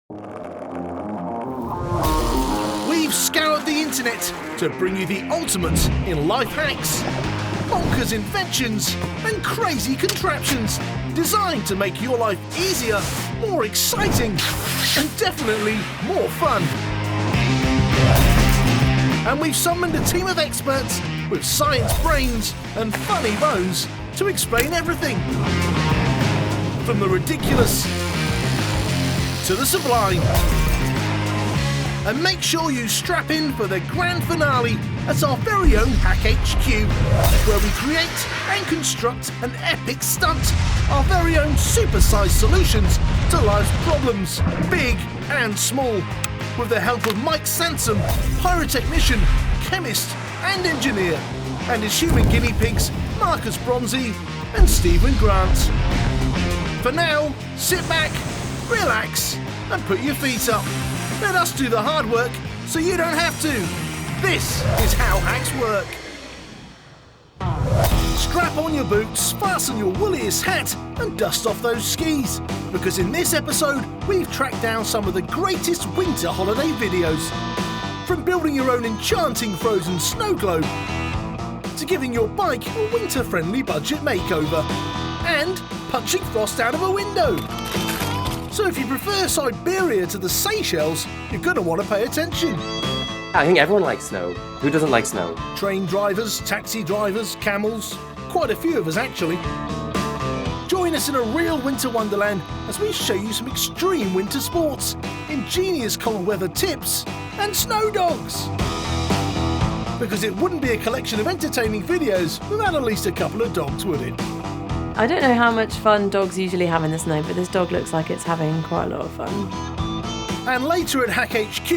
We've scoured the internet to bring you the ultimate in life hacks, bonkers inventions and crazy contraptions designed to make your life easier, more exciting and definitely more fun. And we've summoned a team of experts with science brains and funny bones to explain everything. From the ridiculous to the sublime. And make sure you strap in for the grand finale at our very own Hack HQ, where we create and construct an epic stunt, our very own super-sized solutions to life's problems, big and small, with the help of Mike Sansom, pyrotechnician, chemist and engineer, and his human guinea pigs, Marcus Bronzy and Stephen Grant. For now, sit back, relax and put your feet up. Let us do the hard work so you don't have to. This is how hacks work. Strap on your boots, fasten your wooliest hat and dust off those skis, because in this episode we've tracked down some of the greatest winter holiday videos. From building your own enchanting frozen snow globe to giving your bike a winter-friendly budget makeover and punching frost out of a window. So if you prefer Siberia to the Seychelles, you're going to want to pay attention. I think everyone likes snow. Who doesn't like snow? Train drivers, taxi drivers, camels, quite a few of us actually. Join us in a real winter wonderland as we show you some extreme winter sports, ingenious cold weather tips and snow dogs. Because it wouldn't be a collection of entertaining videos without at least a couple of dogs, would it? I don't know how much fun dogs usually have in the snow, but this dog looks like it's having quite a lot of fun. And later at Hack HQ,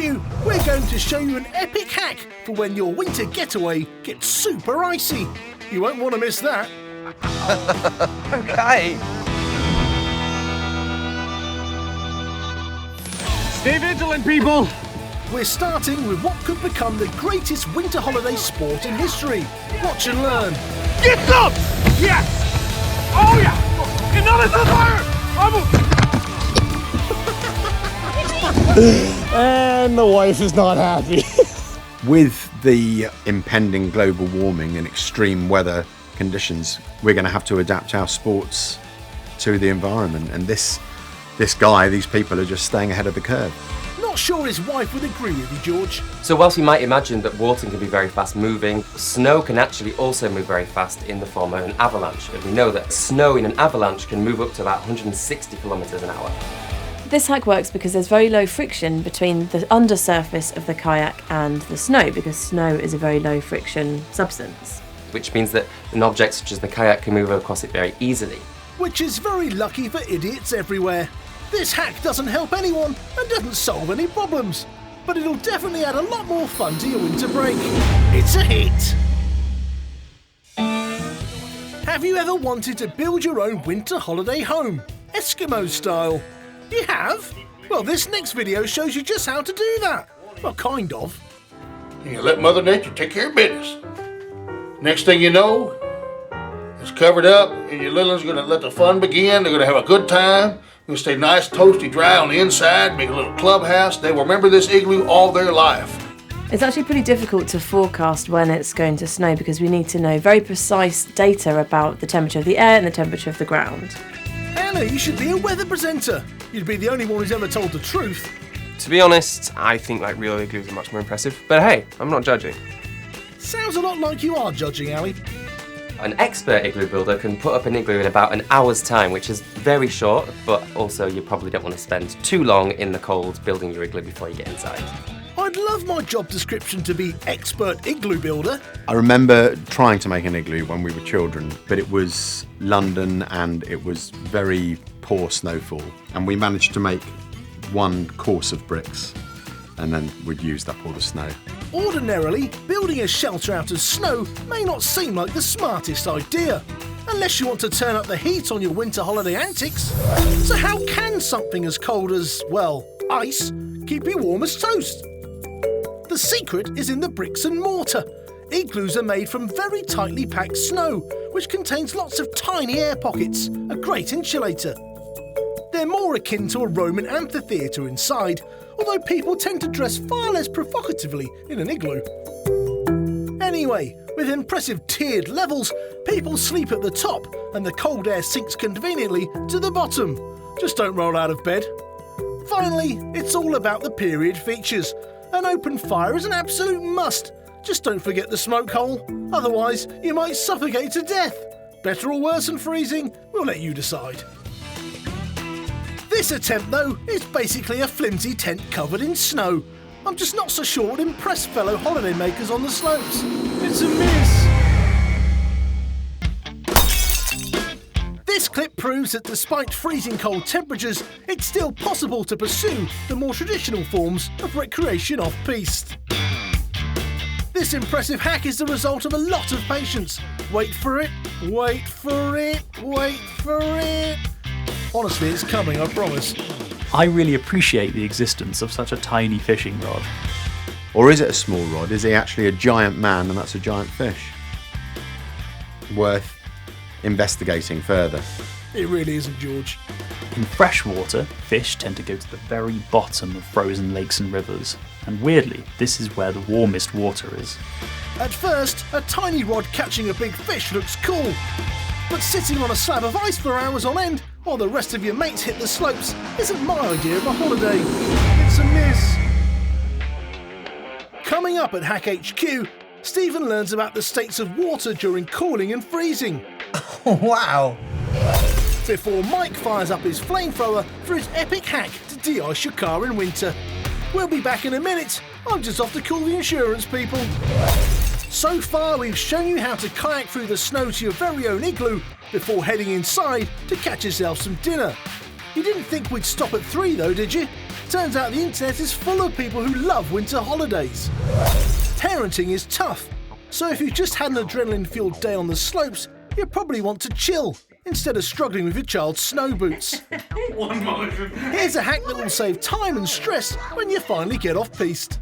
we're going to show you an epic hack for when your winter getaway gets super icy. You won't want to miss that. Okay. Stay vigilant, people. We're starting with what could become the greatest winter holiday sport in history. Watch and learn. Get up! Yes! Oh yeah! Another fire! And the wife is not happy. With the impending global warming and extreme weather conditions, we're going to have to adapt our sports to the environment. And these people are just staying ahead of the curve. Not sure his wife would agree with you, George. So whilst we might imagine that water can be very fast moving, snow can actually also move very fast in the form of an avalanche. And we know that snow in an avalanche can move up to about 160 kilometers an hour. This hack works because there's very low friction between the undersurface of the kayak and the snow, because snow is a very low friction substance. Which means that an object such as the kayak can move across it very easily. Which is very lucky for idiots everywhere. This hack doesn't help anyone and doesn't solve any problems, but it'll definitely add a lot more fun to your winter break. It's a hit! Have you ever wanted to build your own winter holiday home, Eskimo style? You have? Well, this next video shows you just how to do that. Well, kind of. You let Mother Nature take care of business. Next thing you know, it's covered up and your little one's going to let the fun begin. They're going to have a good time. They'll stay nice, toasty, dry on the inside, make a little clubhouse. They will remember this igloo all their life. It's actually pretty difficult to forecast when it's going to snow because we need to know very precise data about the temperature of the air and the temperature of the ground. Anna, you should be a weather presenter. You'd be the only one who's ever told the truth. To be honest, I think real igloos are much more impressive. But hey, I'm not judging. Sounds a lot like you are judging, Ali. An expert igloo builder can put up an igloo in about an hour's time, which is very short, but also you probably don't want to spend too long in the cold building your igloo before you get inside. I'd love my job description to be expert igloo builder. I remember trying to make an igloo when we were children, but it was London and it was very poor snowfall. And we managed to make one course of bricks and then we'd used up all the snow. Ordinarily, building a shelter out of snow may not seem like the smartest idea, unless you want to turn up the heat on your winter holiday antics. So how can something as cold as, well, ice, keep you warm as toast? The secret is in the bricks and mortar. Igloos are made from very tightly packed snow, which contains lots of tiny air pockets, a great insulator. They're more more akin to a Roman amphitheatre inside, although people tend to dress far less provocatively in an igloo. Anyway, with impressive tiered levels, people sleep at the top and the cold air sinks conveniently to the bottom. Just don't roll out of bed. Finally, it's all about the period features. An open fire is an absolute must. Just don't forget the smoke hole, otherwise you might suffocate to death. Better or worse than freezing? We'll let you decide. This attempt, though, is basically a flimsy tent covered in snow. I'm just not so sure it would impress fellow holidaymakers on the slopes. It's a miss. This clip proves that despite freezing cold temperatures, it's still possible to pursue the more traditional forms of recreation off-piste. This impressive hack is the result of a lot of patience. Wait for it, wait for it, wait for it. Honestly, it's coming, I promise. I really appreciate the existence of such a tiny fishing rod. Or is it a small rod? Is he actually a giant man and that's a giant fish? Worth investigating further. It really isn't, George. In freshwater, fish tend to go to the very bottom of frozen lakes and rivers, and weirdly, this is where the warmest water is. At first, a tiny rod catching a big fish looks cool, but sitting on a slab of ice for hours on end while the rest of your mates hit the slopes isn't my idea of a holiday. It's a miss. Coming up at Hack HQ, Stephen learns about the states of water during cooling and freezing. Wow! Before Mike fires up his flamethrower for his epic hack to de-ice your car in winter. We'll be back in a minute. I'm just off to call the insurance people. So far, we've shown you how to kayak through the snow to your very own igloo before heading inside to catch yourself some dinner. You didn't think we'd stop at 3 though, did you? Turns out the internet is full of people who love winter holidays. Parenting is tough, so if you've just had an adrenaline-fueled day on the slopes, you probably want to chill instead of struggling with your child's snow boots. Here's a hack that will save time and stress when you finally get off-piste.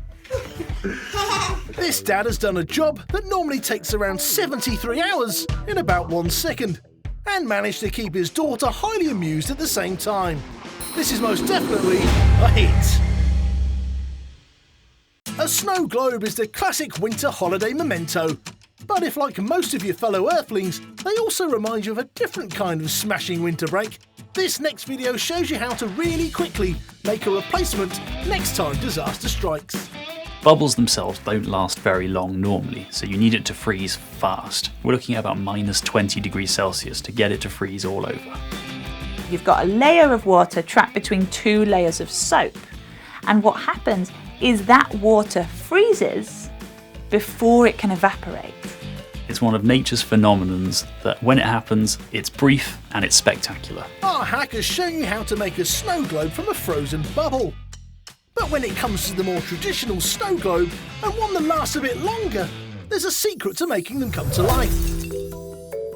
This dad has done a job that normally takes around 73 hours in about 1 second and managed to keep his daughter highly amused at the same time. This is most definitely a hit. A snow globe is the classic winter holiday memento. But if, like most of your fellow Earthlings, they also remind you of a different kind of smashing winter break, this next video shows you how to really quickly make a replacement next time disaster strikes. Bubbles themselves don't last very long normally, so you need it to freeze fast. We're looking at about minus 20 degrees Celsius to get it to freeze all over. You've got a layer of water trapped between 2 layers of soap. And what happens is that water freezes before it can evaporate. It's one of nature's phenomenons that when it happens, it's brief and it's spectacular. Our hack has shown you how to make a snow globe from a frozen bubble. But when it comes to the more traditional snow globe, and one that lasts a bit longer, there's a secret to making them come to life.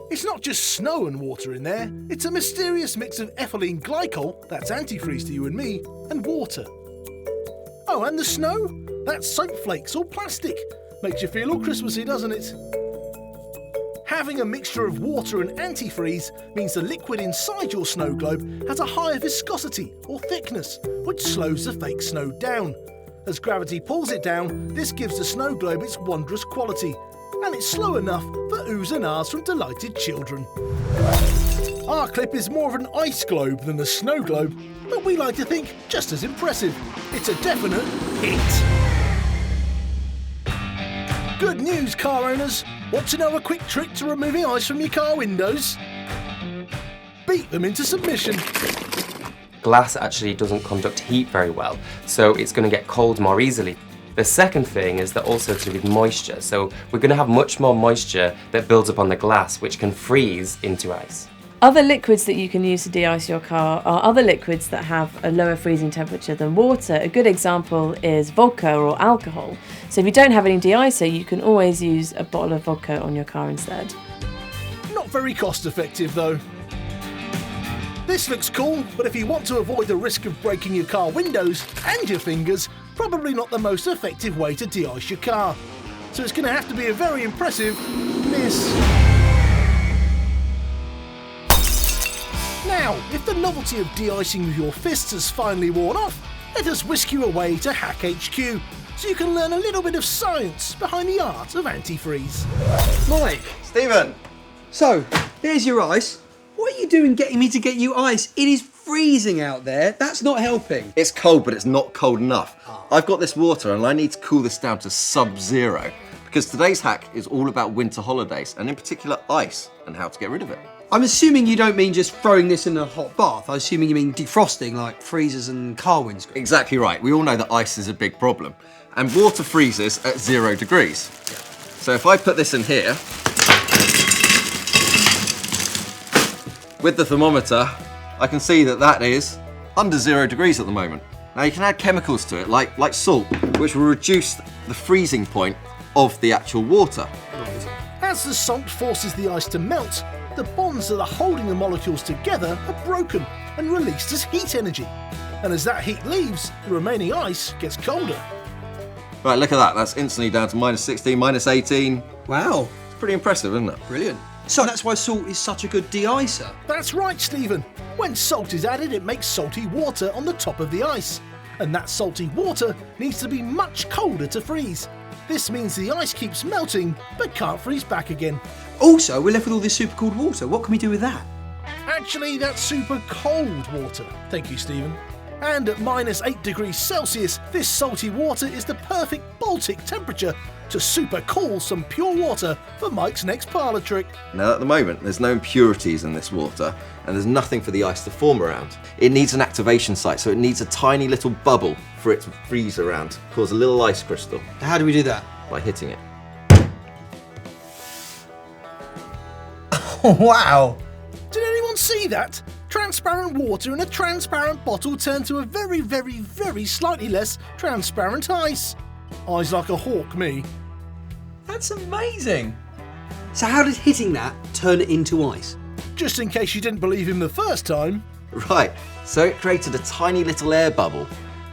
It's not just snow and water in there, it's a mysterious mix of ethylene glycol, that's antifreeze to you and me, and water. Oh, and the snow? That's soap flakes or plastic. Makes you feel all Christmassy, doesn't it? Having a mixture of water and antifreeze means the liquid inside your snow globe has a higher viscosity or thickness, which slows the fake snow down. As gravity pulls it down, this gives the snow globe its wondrous quality, and it's slow enough for oohs and ahs from delighted children. Our clip is more of an ice globe than a snow globe, but we like to think just as impressive. It's a definite hit. Good news, car owners! Want to know a quick trick to removing ice from your car windows? Beat them into submission. Glass actually doesn't conduct heat very well, so it's going to get cold more easily. The second thing is that also to do with moisture, so we're going to have much more moisture that builds up on the glass, which can freeze into ice. Other liquids that you can use to de-ice your car are other liquids that have a lower freezing temperature than water. A good example is vodka or alcohol. So if you don't have any de-icer, you can always use a bottle of vodka on your car instead. Not very cost effective though. This looks cool, but if you want to avoid the risk of breaking your car windows and your fingers, probably not the most effective way to de-ice your car. So it's going to have to be a very impressive miss. Now, Now, if the novelty of de-icing with your fists has finally worn off, let us whisk you away to Hack HQ so you can learn a little bit of science behind the art of antifreeze. Mike. Stephen! So, there's your ice. What are you doing getting me to get you ice? It is freezing out there. That's not helping. It's cold, but it's not cold enough. I've got this water and I need to cool this down to sub-zero because today's hack is all about winter holidays and in particular ice and how to get rid of it. I'm assuming you don't mean just throwing this in a hot bath. I'm assuming you mean defrosting like freezers and car windscreens. Exactly right. We all know that ice is a big problem and water freezes at 0 degrees. So if I put this in here, with the thermometer, I can see that that is under 0 degrees at the moment. Now you can add chemicals to it, like salt, which will reduce the freezing point of the actual water. As the salt forces the ice to melt, the bonds that are holding the molecules together are broken and released as heat energy. And as that heat leaves, the remaining ice gets colder. Right, look at that. That's instantly down to minus 16, minus 18. Wow. It's pretty impressive, isn't it? Brilliant. So that's why salt is such a good de-icer. That's right, Stephen. When salt is added, it makes salty water on the top of the ice. And that salty water needs to be much colder to freeze. This means the ice keeps melting, but can't freeze back again. Also, we're left with all this super cold water. What can we do with that? Actually, that's super cold water. Thank you, Stephen. And at minus 8 degrees Celsius, this salty water is the perfect Baltic temperature to super cool some pure water for Mike's next parlour trick. Now at the moment, there's no impurities in this water and there's nothing for the ice to form around. It needs an activation site, so it needs a tiny little bubble for it to freeze around, cause a little ice crystal. How do we do that? By hitting it. Wow. Did anyone see that? Transparent water in a transparent bottle turned to a very, very, very slightly less transparent ice. Eyes like a hawk, me. That's amazing. So how did hitting that turn it into ice? Just in case you didn't believe him the first time. Right, so it created a tiny little air bubble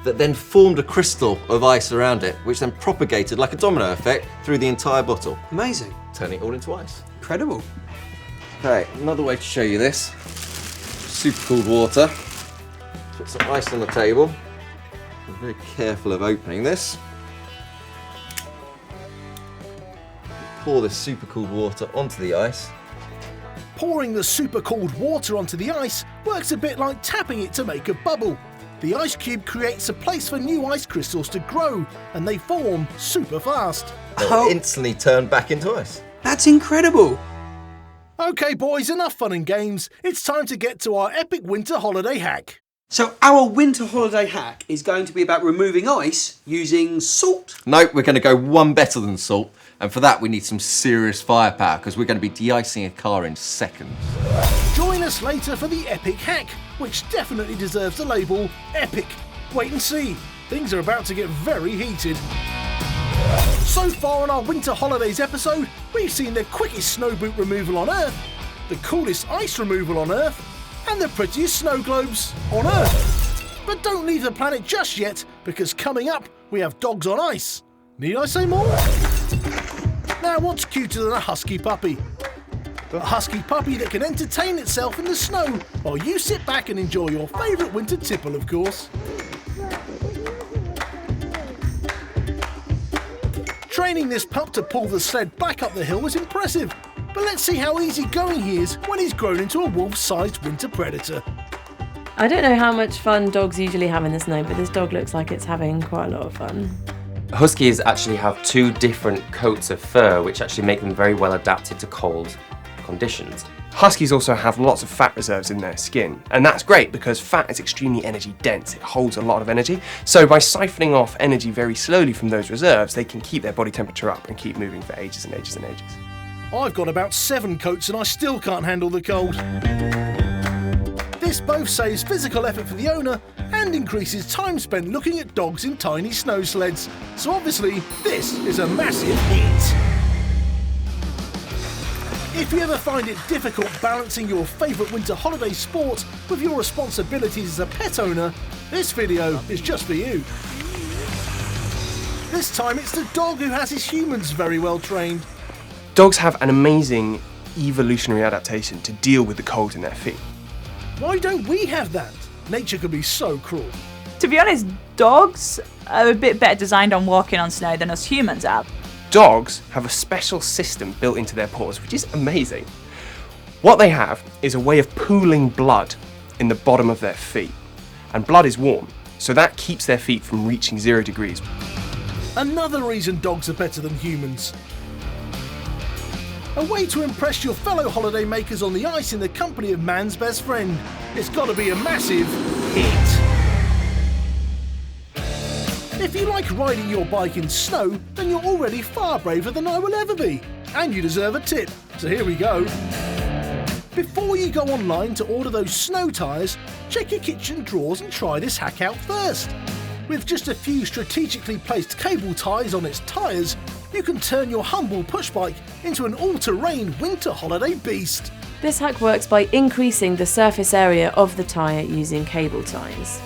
that then formed a crystal of ice around it, which then propagated like a domino effect through the entire bottle, Amazing. turning it all into ice. Incredible. Okay, another way to show you this. Super cooled water. Put some ice on the table. I'm very careful of opening this. Pour this super cooled water onto the ice. Pouring the super cooled water onto the ice works a bit like tapping it to make a bubble. The ice cube creates a place for new ice crystals to grow, and they form super fast. They'll instantly turn back into ice. That's incredible. Okay boys, enough fun and games. It's time to get to our epic winter holiday hack. So our winter holiday hack is going to be about removing ice using salt. Nope, we're going to go one better than salt. And for that, we need some serious firepower because we're going to be de-icing a car in seconds. Join us later for the epic hack, which definitely deserves the label epic. Wait and see. Things are about to get very heated. So far on our winter holidays episode, we've seen the quickest snow boot removal on Earth, the coolest ice removal on Earth, and the prettiest snow globes on Earth. But don't leave the planet just yet, because coming up, we have dogs on ice. Need I say more? Now, what's cuter than a husky puppy? A husky puppy that can entertain itself in the snow while you sit back and enjoy your favourite winter tipple, of course. Training this pup to pull the sled back up the hill was impressive, but let's see how easy going he is when he's grown into a wolf-sized winter predator. I don't know how much fun dogs usually have in the snow, but this dog looks like it's having quite a lot of fun. Huskies actually have two different coats of fur, which actually make them very well adapted to cold conditions. Huskies also have lots of fat reserves in their skin, and that's great because fat is extremely energy dense. It holds a lot of energy. So by siphoning off energy very slowly from those reserves, they can keep their body temperature up and keep moving for ages and ages and ages. I've got about 7 coats and I still can't handle the cold. This both saves physical effort for the owner and increases time spent looking at dogs in tiny snow sleds. So obviously, this is a massive hit. If you ever find it difficult balancing your favourite winter holiday sport with your responsibilities as a pet owner, this video is just for you. This time it's the dog who has his humans very well trained. Dogs have an amazing evolutionary adaptation to deal with the cold in their feet. Why don't we have that? Nature can be so cruel. To be honest, dogs are a bit better designed on walking on snow than us humans are. Dogs have a special system built into their paws, which is amazing. What they have is a way of pooling blood in the bottom of their feet. And blood is warm, so that keeps their feet from reaching 0 degrees. Another reason dogs are better than humans. A way to impress your fellow holiday makers on the ice in the company of man's best friend. It's got to be a massive hit. If you like riding your bike in snow, then you're already far braver than I will ever be. And you deserve a tip. So here we go. Before you go online to order those snow tyres, check your kitchen drawers and try this hack out first. With just a few strategically placed cable ties on its tyres, you can turn your humble push bike into an all-terrain winter holiday beast. This hack works by increasing the surface area of the tyre using cable ties.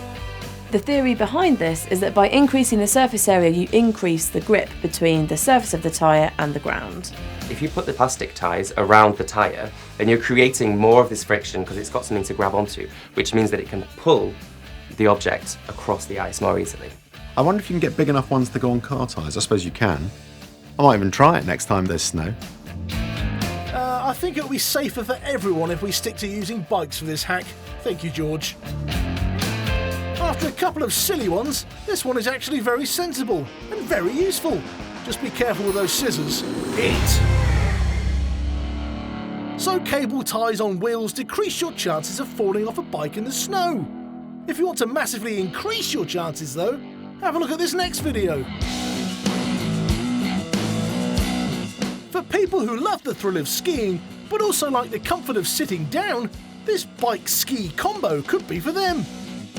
The theory behind this is that by increasing the surface area, you increase the grip between the surface of the tyre and the ground. If you put the plastic ties around the tyre, then you're creating more of this friction because it's got something to grab onto, which means that it can pull the object across the ice more easily. I wonder if you can get big enough ones to go on car tyres. I suppose you can. I might even try it next time there's snow. I think it'll be safer for everyone if we stick to using bikes for this hack. Thank you, George. After a couple of silly ones, this one is actually very sensible and very useful. Just be careful with those scissors. So cable ties on wheels decrease your chances of falling off a bike in the snow. If you want to massively increase your chances though, have a look at this next video. For people who love the thrill of skiing, but also like the comfort of sitting down, this bike-ski combo could be for them.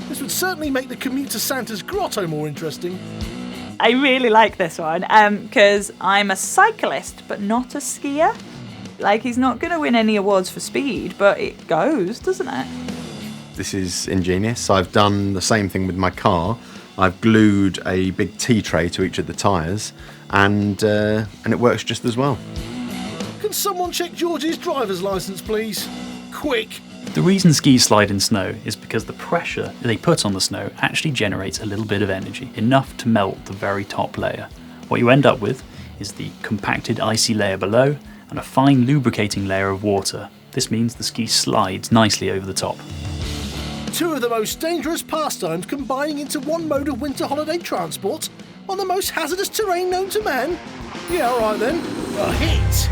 This would certainly make the commute to Santa's grotto more interesting. I really like this one because I'm a cyclist but not a skier. Like, he's not going to win any awards for speed, but it goes, doesn't it? This is ingenious. I've done the same thing with my car. I've glued a big tea tray to each of the tyres and it works just as well. Can someone check George's driver's licence, please? Quick! The reason skis slide in snow is because the pressure they put on the snow actually generates a little bit of energy, enough to melt the very top layer. What you end up with is the compacted icy layer below and a fine lubricating layer of water. This means the ski slides nicely over the top. Two of the most dangerous pastimes combining into one mode of winter holiday transport on the most hazardous terrain known to man? Yeah, alright then. A hit!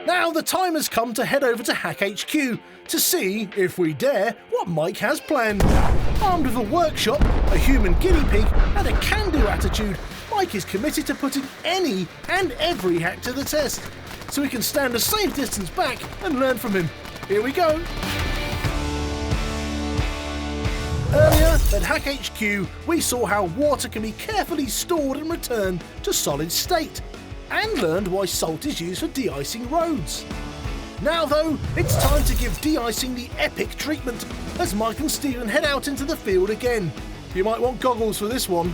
Now the time has come to head over to Hack HQ to see, if we dare, what Mike has planned. Armed with a workshop, a human guinea pig and a can-do attitude, Mike is committed to putting any and every hack to the test, so we can stand a safe distance back and learn from him. Here we go. Earlier at Hack HQ, we saw how water can be carefully stored and returned to solid state, and learned why salt is used for de-icing roads. Now though, it's time to give de-icing the epic treatment as Mike and Stephen head out into the field again. You might want goggles for this one.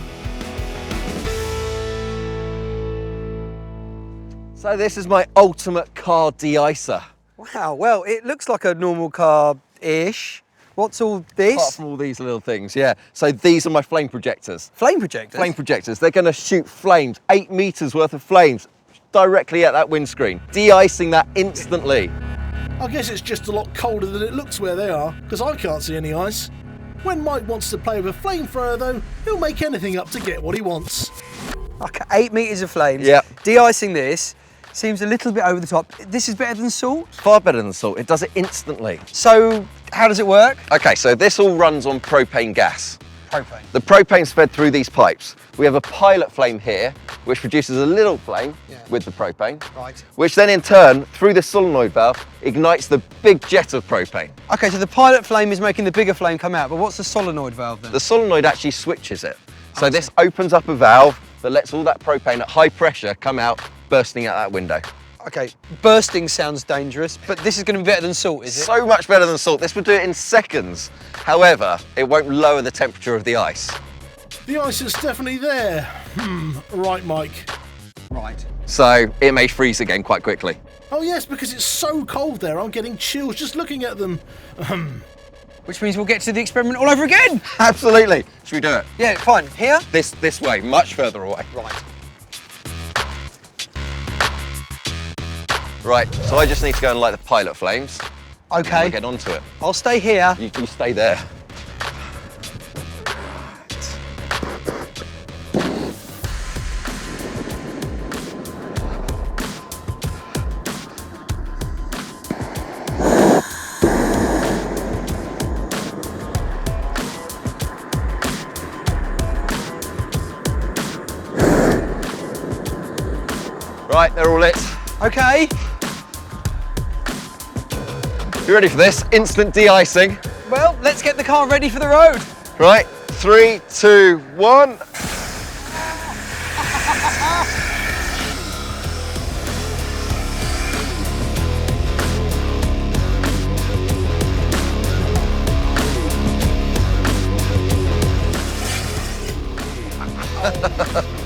So this is my ultimate car de-icer. Wow, well, it looks like a normal car-ish. What's all this? Apart from all these little things, yeah. So these are my flame projectors. Flame projectors? Flame projectors. They're going to shoot flames, 8 meters worth of flames, directly at that windscreen, de-icing that instantly. I guess it's just a lot colder than it looks where they are, because I can't see any ice. When Mike wants to play with a flamethrower though, he'll make anything up to get what he wants. Okay, 8 meters of flames. Yeah. De-icing this seems a little bit over the top. This is better than salt? Far better than salt. It does it instantly. So, how does it work? Okay, so this all runs on propane gas. Propane. The propane's fed through these pipes. We have a pilot flame here, which produces a little flame with the propane, Right. which then in turn, through the solenoid valve, ignites the big jet of propane. Okay, so the pilot flame is making the bigger flame come out, but what's the solenoid valve then? The solenoid actually switches it. So this opens up a valve that lets all that propane at high pressure come out, bursting out that window. Okay, bursting sounds dangerous, but this is going to be better than salt, is it? So much better than salt. This would do it in seconds. However, it won't lower the temperature of the ice. The ice is definitely there. Right, Mike. Right. So it may freeze again quite quickly. Oh yes, because it's so cold there, I'm getting chills just looking at them. Which means we'll get to the experiment all over again. Absolutely. Should we do it? Yeah, fine. Here? This way, much further away. Right. Right, so I just need to go and light the pilot flames. Okay. We'll get onto it. I'll stay here. You stay there. Right, they're all lit. Okay. You ready for this? Instant de-icing. Well, let's get the car ready for the road. Right, 3, 2, 1.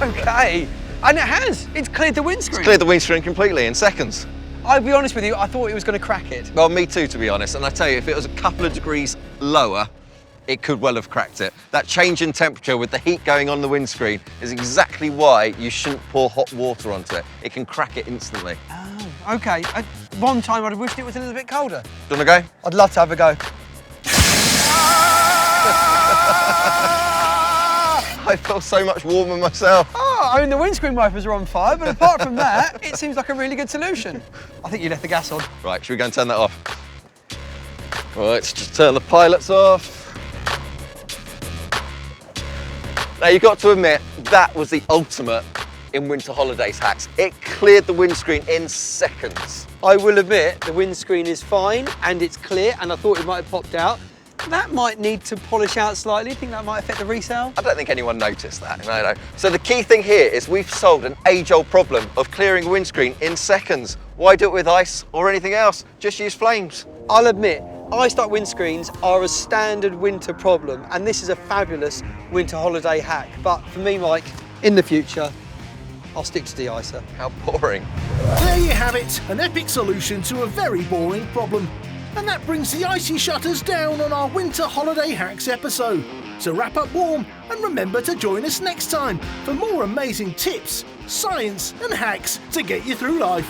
Okay. And it has. It's cleared the windscreen. Cleared the windscreen completely in seconds. I'll be honest with you, I thought it was going to crack it. Well, me too, to be honest. And I tell you, if it was a couple of degrees lower, it could well have cracked it. That change in temperature with the heat going on the windscreen is exactly why you shouldn't pour hot water onto it. It can crack it instantly. Oh, okay. One time I'd have wished it was a little bit colder. Do you want to go? I'd love to have a go. I feel so much warmer myself. Oh, I mean, the windscreen wipers are on fire, but apart from that, it seems like a really good solution. I think you left the gas on. Right, should we go and turn that off? Right, let's just turn the pilots off. Now, you've got to admit, that was the ultimate in winter holidays hacks. It cleared the windscreen in seconds. I will admit, the windscreen is fine and it's clear, and I thought it might have popped out. That might need to polish out slightly. Think that might affect the resale? I don't think anyone noticed that, no. So the key thing here is we've solved an age-old problem of clearing a windscreen in seconds. Why do it with ice or anything else? Just use flames. I'll admit, iced-up windscreens are a standard winter problem, and this is a fabulous winter holiday hack. But for me, Mike, in the future, I'll stick to de-icer. How boring. There you have it, an epic solution to a very boring problem. And that brings the icy shutters down on our winter holiday hacks episode. So wrap up warm and remember to join us next time for more amazing tips, science and hacks to get you through life.